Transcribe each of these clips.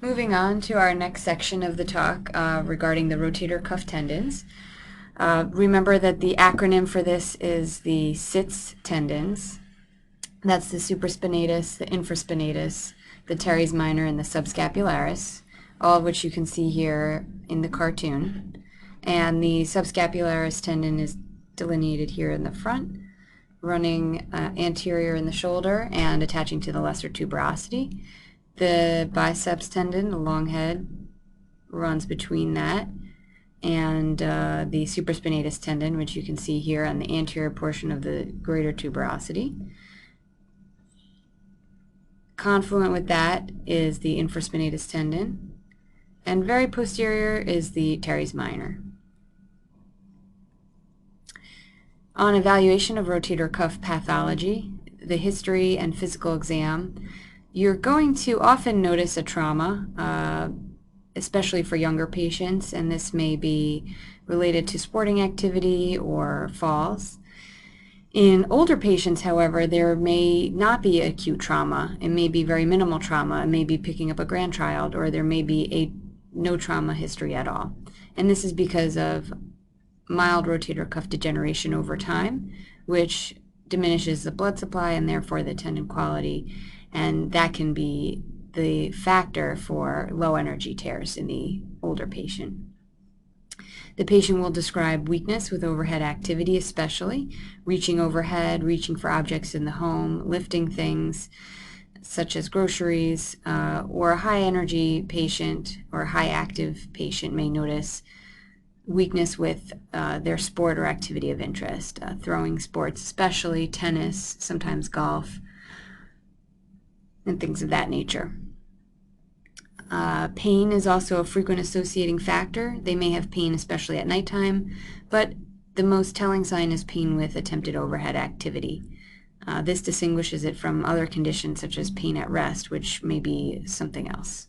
Moving on to our next section of the talk regarding the rotator cuff tendons. Remember that the acronym for this is the SITS tendons. That's the supraspinatus, the infraspinatus, the teres minor, and the subscapularis, all of which you can see here in the cartoon. And the subscapularis tendon is delineated here in the front, running anterior in the shoulder and attaching to the lesser tuberosity. The biceps tendon, the long head, runs between that and the supraspinatus tendon, which you can see here on the anterior portion of the greater tuberosity. Confluent with that is the infraspinatus tendon, and very posterior is the teres minor. On evaluation of rotator cuff pathology, the history and physical exam, you're going to often notice a trauma, especially for younger patients, and this may be related to sporting activity or falls. In older patients, however, there may not be acute trauma. It may be very minimal trauma. It may be picking up a grandchild, or there may be no trauma history at all. And this is because of mild rotator cuff degeneration over time, which diminishes the blood supply and therefore the tendon quality, and that can be the factor for low energy tears in the older patient. The patient will describe weakness with overhead activity, especially reaching overhead, reaching for objects in the home, lifting things such as groceries, or a high energy patient or a high active patient may notice weakness with their sport or activity of interest, throwing sports, especially tennis, sometimes golf, and things of that nature. Pain is also a frequent associating factor. They may have pain especially at nighttime, but the most telling sign is pain with attempted overhead activity. This distinguishes it from other conditions such as pain at rest, which may be something else.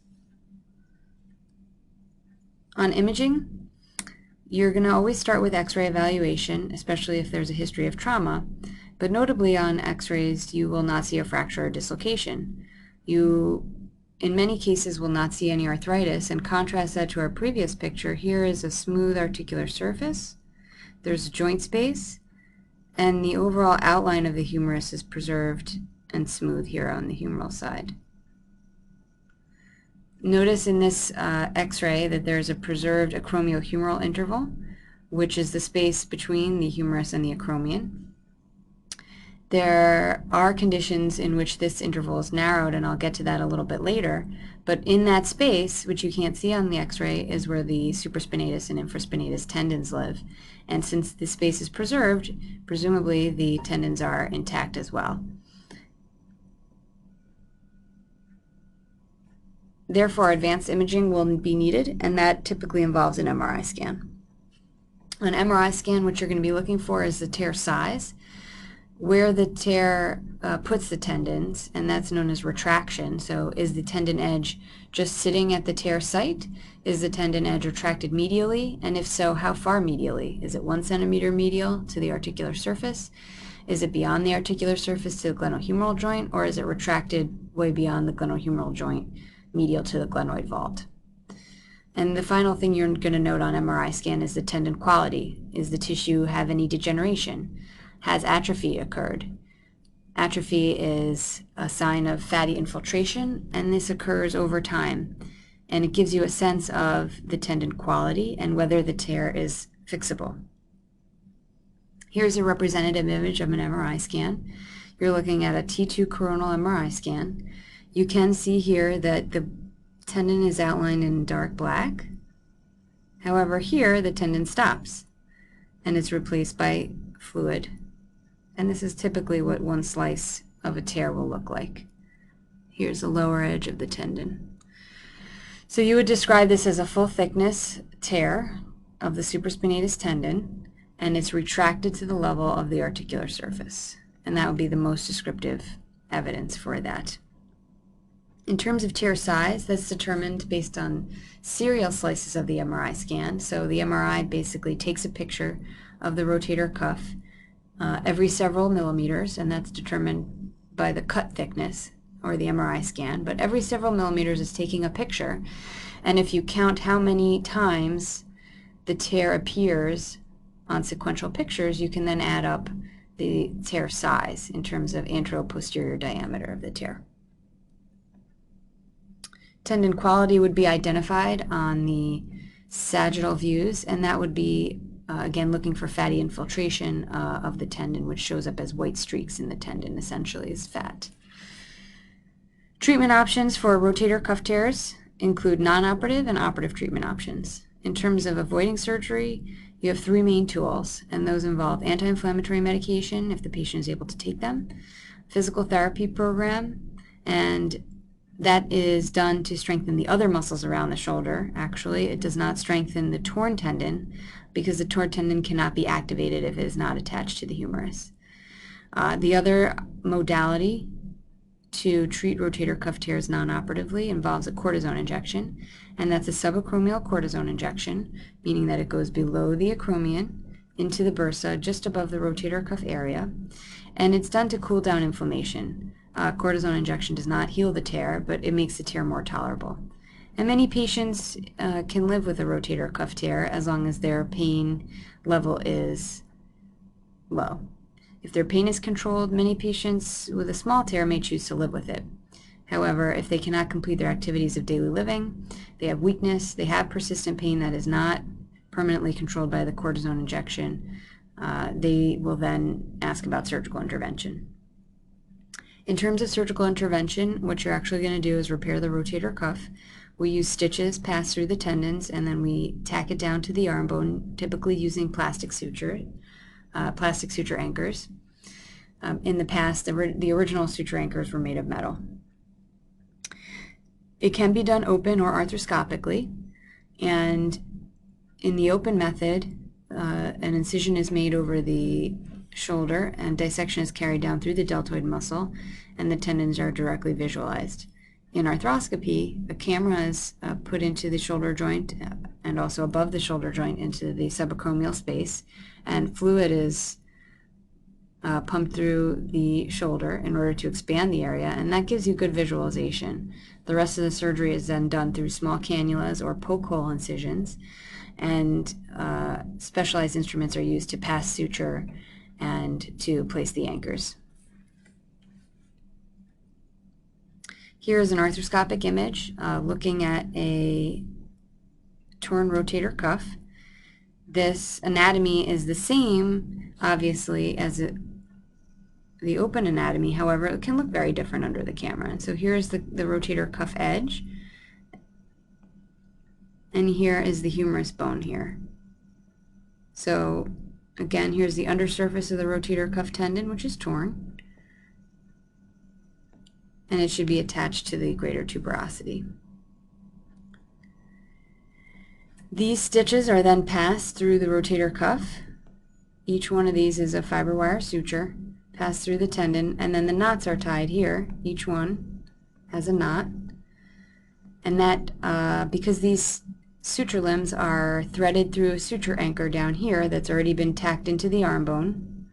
On imaging, you're going to always start with x-ray evaluation, especially if there's a history of trauma, but notably on x-rays you will not see a fracture or dislocation. You, in many cases, will not see any arthritis, and contrast that to our previous picture. Here is a smooth articular surface, there's joint space, and the overall outline of the humerus is preserved and smooth here on the humeral side. Notice in this x-ray that there's a preserved acromiohumeral interval, which is the space between the humerus and the acromion. There are conditions in which this interval is narrowed, and I'll get to that a little bit later, but in that space, which you can't see on the x-ray, is where the supraspinatus and infraspinatus tendons live. And since the space is preserved, presumably the tendons are intact as well. Therefore, advanced imaging will be needed, and that typically involves an MRI scan. An MRI scan, what you're going to be looking for is the tear size, where the tear puts the tendons, and that's known as retraction. So is the tendon edge just sitting at the tear site? Is the tendon edge retracted medially? And if so, how far medially? Is it 1 centimeter medial to the articular surface? Is it beyond the articular surface to the glenohumeral joint, or is it retracted way beyond the glenohumeral joint, medial to the glenoid vault? And the final thing you're going to note on MRI scan is the tendon quality. Is the tissue have any degeneration? Has atrophy occurred? Atrophy is a sign of fatty infiltration, and this occurs over time, and it gives you a sense of the tendon quality and whether the tear is fixable. Here's a representative image of an MRI scan. You're looking at a T2 coronal MRI scan. You can see here that the tendon is outlined in dark black. However, here the tendon stops and it's replaced by fluid. And this is typically what one slice of a tear will look like. Here's the lower edge of the tendon. So you would describe this as a full thickness tear of the supraspinatus tendon, and it's retracted to the level of the articular surface. And that would be the most descriptive evidence for that. In terms of tear size, that's determined based on serial slices of the MRI scan. So the MRI basically takes a picture of the rotator cuff every several millimeters, and that's determined by the cut thickness or the MRI scan, but every several millimeters is taking a picture. And if you count how many times the tear appears on sequential pictures, you can then add up the tear size in terms of antero-posterior diameter of the tear. Tendon quality would be identified on the sagittal views, and that would be, again, looking for fatty infiltration of the tendon, which shows up as white streaks in the tendon, essentially as fat. Treatment options for rotator cuff tears include non-operative and operative treatment options. In terms of avoiding surgery, you have three main tools, and those involve anti-inflammatory medication, if the patient is able to take them, physical therapy program, and that is done to strengthen the other muscles around the shoulder. Actually, it does not strengthen the torn tendon because the torn tendon cannot be activated if it is not attached to the humerus. The other modality to treat rotator cuff tears non-operatively involves a cortisone injection, and that's a subacromial cortisone injection, meaning that it goes below the acromion into the bursa just above the rotator cuff area, and it's done to cool down inflammation. Cortisone injection does not heal the tear, but it makes the tear more tolerable. And many patients can live with a rotator cuff tear as long as their pain level is low. If their pain is controlled, many patients with a small tear may choose to live with it. However, if they cannot complete their activities of daily living, they have weakness, they have persistent pain that is not permanently controlled by the cortisone injection, they will then ask about surgical intervention. In terms of surgical intervention, what you're actually going to do is repair the rotator cuff. We use stitches passed through the tendons, and then we tack it down to the arm bone, typically using plastic suture anchors. In the past, the original suture anchors were made of metal. It can be done open or arthroscopically, and in the open method, an incision is made over the shoulder and dissection is carried down through the deltoid muscle, and the tendons are directly visualized. In arthroscopy, a camera is put into the shoulder joint and also above the shoulder joint into the subacromial space, and fluid is pumped through the shoulder in order to expand the area, and that gives you good visualization. The rest of the surgery is then done through small cannulas or poke hole incisions, and specialized instruments are used to pass suture and to place the anchors. Here is an arthroscopic image looking at a torn rotator cuff. This anatomy is the same, obviously, as the open anatomy. However, it can look very different under the camera. And so here's the rotator cuff edge, and here is the humerus bone here. So again, here's the undersurface of the rotator cuff tendon, which is torn, and it should be attached to the greater tuberosity. These stitches are then passed through the rotator cuff. Each one of these is a fiber wire suture passed through the tendon, and then the knots are tied here. Each one has a knot, and that because these suture limbs are threaded through a suture anchor down here that's already been tacked into the arm bone.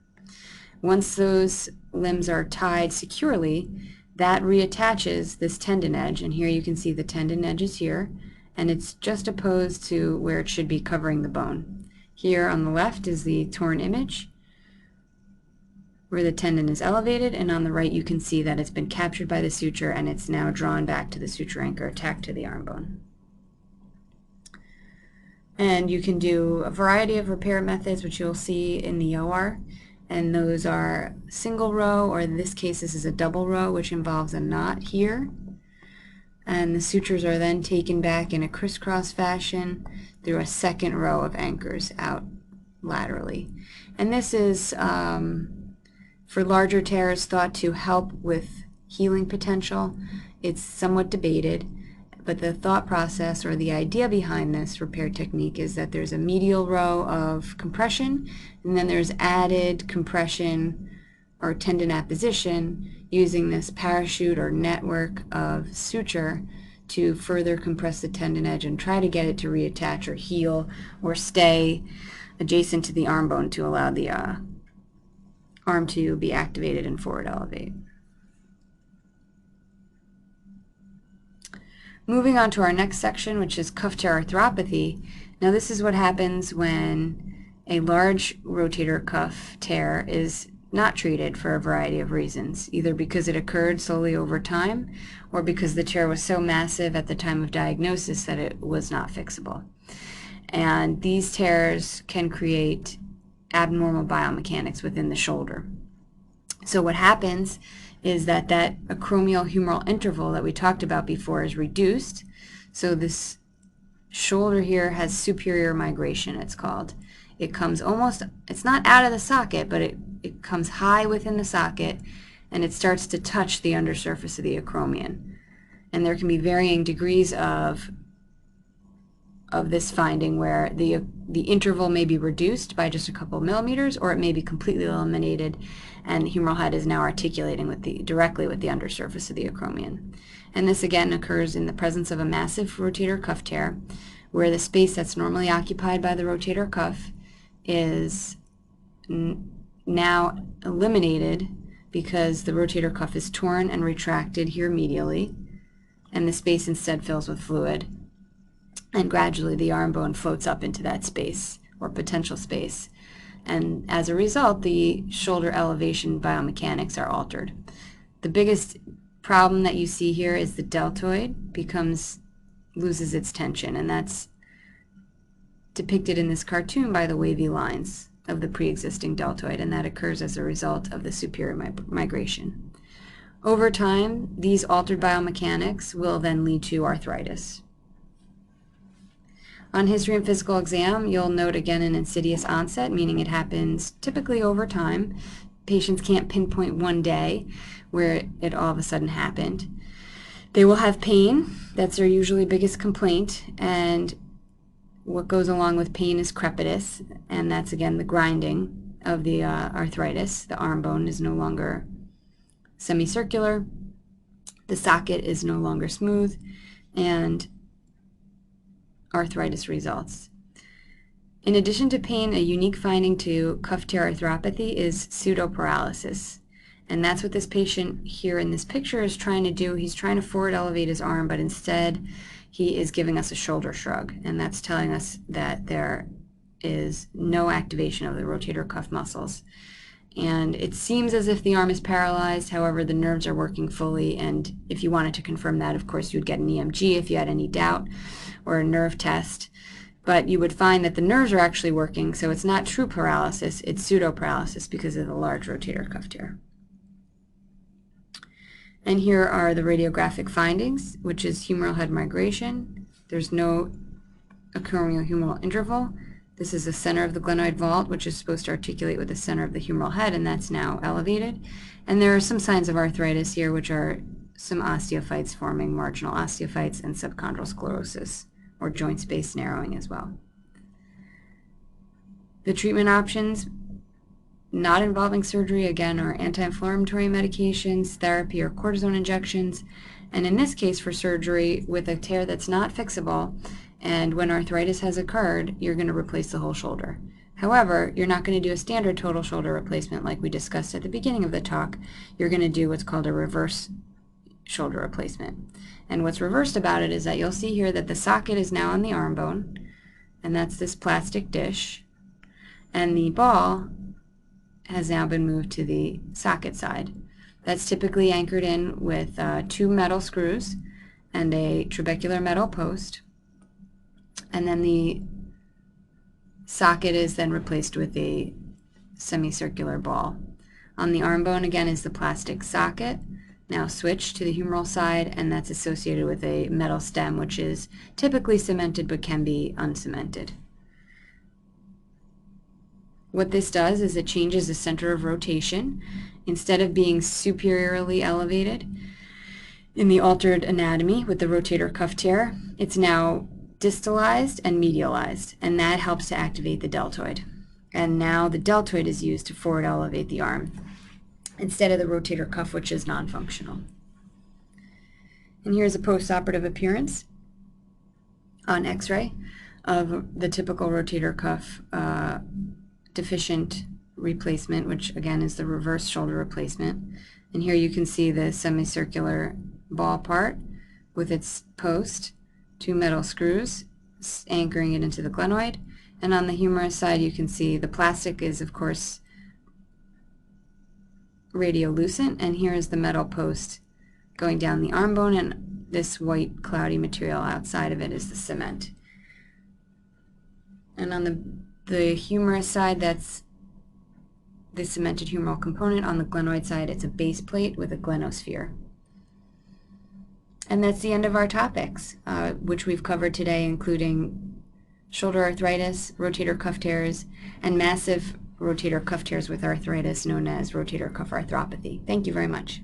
Once those limbs are tied securely, that reattaches this tendon edge, and here you can see the tendon edge is here, and it's just opposed to where it should be covering the bone. Here on the left is the torn image where the tendon is elevated, and on the right you can see that it's been captured by the suture and it's now drawn back to the suture anchor tacked to the arm bone. And you can do a variety of repair methods, which you'll see in the OR, and those are single row, or in this case this is a double row, which involves a knot here, and the sutures are then taken back in a crisscross fashion through a second row of anchors out laterally. And this is for larger tears thought to help with healing potential. It's somewhat debated, but the thought process or the idea behind this repair technique is that there's a medial row of compression, and then there's added compression or tendon apposition using this parachute or network of suture to further compress the tendon edge and try to get it to reattach or heal or stay adjacent to the arm bone to allow the arm to be activated and forward elevate. Moving on to our next section, which is cuff tear arthropathy. Now this is what happens when a large rotator cuff tear is not treated for a variety of reasons, either because it occurred slowly over time or because the tear was so massive at the time of diagnosis that it was not fixable. And these tears can create abnormal biomechanics within the shoulder. So what happens is that acromial humeral interval that we talked about before is reduced. So this shoulder here has superior migration, it's called. It comes almost, it's not out of the socket, but it comes high within the socket, and it starts to touch the undersurface of the acromion. And there can be varying degrees of this finding where the interval may be reduced by just a couple millimeters, or it may be completely eliminated and the humeral head is now articulating directly with the undersurface of the acromion. And this again occurs in the presence of a massive rotator cuff tear, where the space that's normally occupied by the rotator cuff is now eliminated because the rotator cuff is torn and retracted here medially, and the space instead fills with fluid. And gradually the arm bone floats up into that space, or potential space. And as a result, the shoulder elevation biomechanics are altered. The biggest problem that you see here is the deltoid loses its tension, and that's depicted in this cartoon by the wavy lines of the pre-existing deltoid, and that occurs as a result of the superior migration. Over time, these altered biomechanics will then lead to arthritis. On history and physical exam, you'll note again an insidious onset, meaning it happens typically over time. Patients can't pinpoint one day where it all of a sudden happened. They will have pain. That's their usually biggest complaint, and what goes along with pain is crepitus, and that's again the grinding of the arthritis. The arm bone is no longer semicircular, the socket is no longer smooth, and arthritis results. In addition to pain, a unique finding to cuff tear arthropathy is pseudoparalysis. And that's what this patient here in this picture is trying to do. He's trying to forward elevate his arm, but instead he is giving us a shoulder shrug. And that's telling us that there is no activation of the rotator cuff muscles. And it seems as if the arm is paralyzed, however, the nerves are working fully, and if you wanted to confirm that, of course, you would get an EMG if you had any doubt, or a nerve test. But you would find that the nerves are actually working, so it's not true paralysis, it's pseudoparalysis because of the large rotator cuff tear. And here are the radiographic findings, which is humeral head migration. There's no acromial humeral interval. This is the center of the glenoid vault, which is supposed to articulate with the center of the humeral head, and that's now elevated. And there are some signs of arthritis here, which are some osteophytes forming, marginal osteophytes, and subchondral sclerosis, or joint space narrowing as well. The treatment options not involving surgery, again, are anti-inflammatory medications, therapy, or cortisone injections. And in this case, for surgery with a tear that's not fixable, and when arthritis has occurred, you're going to replace the whole shoulder. However, you're not going to do a standard total shoulder replacement like we discussed at the beginning of the talk. You're going to do what's called a reverse shoulder replacement. And what's reversed about it is that you'll see here that the socket is now on the arm bone, and that's this plastic dish, and the ball has now been moved to the socket side. That's typically anchored in with 2 metal screws and a trabecular metal post, and then the socket is then replaced with a semicircular ball. On the arm bone again is the plastic socket, now switched to the humeral side, and that's associated with a metal stem, which is typically cemented but can be uncemented. What this does is it changes the center of rotation. Instead of being superiorly elevated in the altered anatomy with the rotator cuff tear, it's now distalized and medialized, and that helps to activate the deltoid. And now the deltoid is used to forward elevate the arm instead of the rotator cuff, which is non-functional. And here's a post-operative appearance on X-ray of the typical rotator cuff deficient replacement, which again is the reverse shoulder replacement. And here you can see the semicircular ball part with its post, 2 metal screws anchoring it into the glenoid. And on the humerus side, you can see the plastic is, of course, radiolucent, and here is the metal post going down the arm bone, and this white cloudy material outside of it is the cement. And on the humerus side, that's the cemented humeral component. On the glenoid side, it's a base plate with a glenosphere. And that's the end of our topics, which we've covered today, including shoulder arthritis, rotator cuff tears, and massive rotator cuff tears with arthritis known as rotator cuff arthropathy. Thank you very much.